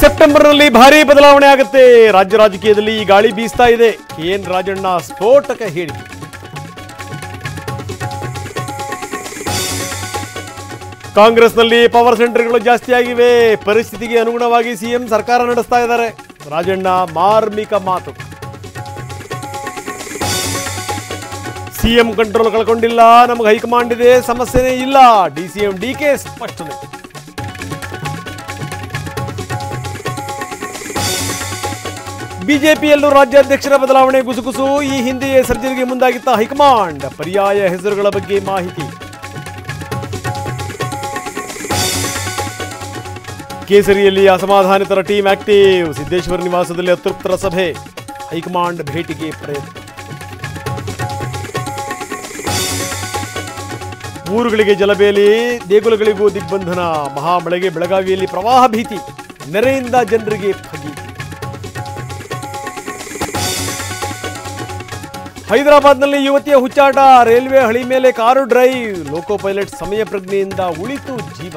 ಸೆಪ್ಟೆಂಬರ್ನಲ್ಲಿ ಭಾರೀ ಬದಲಾವಣೆ ಆಗುತ್ತೆ. ರಾಜ್ಯ ರಾಜಕೀಯದಲ್ಲಿ ಈ ಗಾಳಿ ಬೀಸ್ತಾ ಇದೆ. KN ರಾಜಣ್ಣ ಸ್ಫೋಟಕ ಹೇಳಿಕೆ. ಕಾಂಗ್ರೆಸ್ನಲ್ಲಿ ಪವರ್ ಸೆಂಟರ್ಗಳು ಜಾಸ್ತಿಯಾಗಿವೆ. ಪರಿಸ್ಥಿತಿಗೆ ಅನುಗುಣವಾಗಿ ಸಿಎಂ ಸರ್ಕಾರ ನಡೆಸ್ತಾ ಇದ್ದಾರೆ. ರಾಜಣ್ಣ ಮಾರ್ಮಿಕ ಮಾತು. ಸಿಎಂ ಕಂಟ್ರೋಲ್ ಕಳ್ಕೊಂಡಿಲ್ಲ, ನಮಗೆ ಹೈಕಮಾಂಡ್ ಇದೆ, ಸಮಸ್ಯೆನೇ ಇಲ್ಲ. DCM DK ಸ್ಪಷ್ಟನೆ. ಬಿಜೆಪಿಯಲ್ಲೂ ರಾಜ್ಯಾಧ್ಯಕ್ಷರ ಬದಲಾವಣೆ ಗುಸುಗುಸು. ಈ ಹಿಂದೆಯೇ ಸರ್ಜರಿಗೆ ಮುಂದಾಗಿದ್ದ ಹೈಕಮಾಂಡ್. ಪರ್ಯಾಯ ಹೆಸರುಗಳ ಬಗ್ಗೆ ಮಾಹಿತಿ. ಕೇಸರಿಯಲ್ಲಿ ಅಸಮಾಧಾನಿತರ ಟೀಮ್ ಆಕ್ಟಿವ್. ಸಿದ್ದೇಶ್ವರ ನಿವಾಸದಲ್ಲಿ ಅತೃಪ್ತರ ಸಭೆ. ಹೈಕಮಾಂಡ್ ಭೇಟಿಗೆ ಪ್ರಯತ್ನ. ಊರುಗಳಿಗೆ ಜಲಬೇಲಿ, ದೇಗುಲಗಳಿಗೂ ದಿಗ್ಬಂಧನ. ಮಹಾಮಳೆಗೆ ಬೆಳಗಾವಿಯಲ್ಲಿ ಪ್ರವಾಹ ಭೀತಿ. ನೆರೆಯಿಂದ ಜನರಿಗೆ ಫಗೀತಿ. ಹೈದರಾಬಾದ್ನಲ್ಲಿ ಯುವತಿಯ ಹುಚ್ಚಾಟ. ರೈಲ್ವೆ ಹಳಿ ಮೇಲೆ ಕಾರು ಡ್ರೈವ್. ಲೋಕೋ ಪೈಲಟ್ ಸಮಯ ಪ್ರಜ್ಞೆಯಿಂದ ಉಳಿತು ಜೀವ.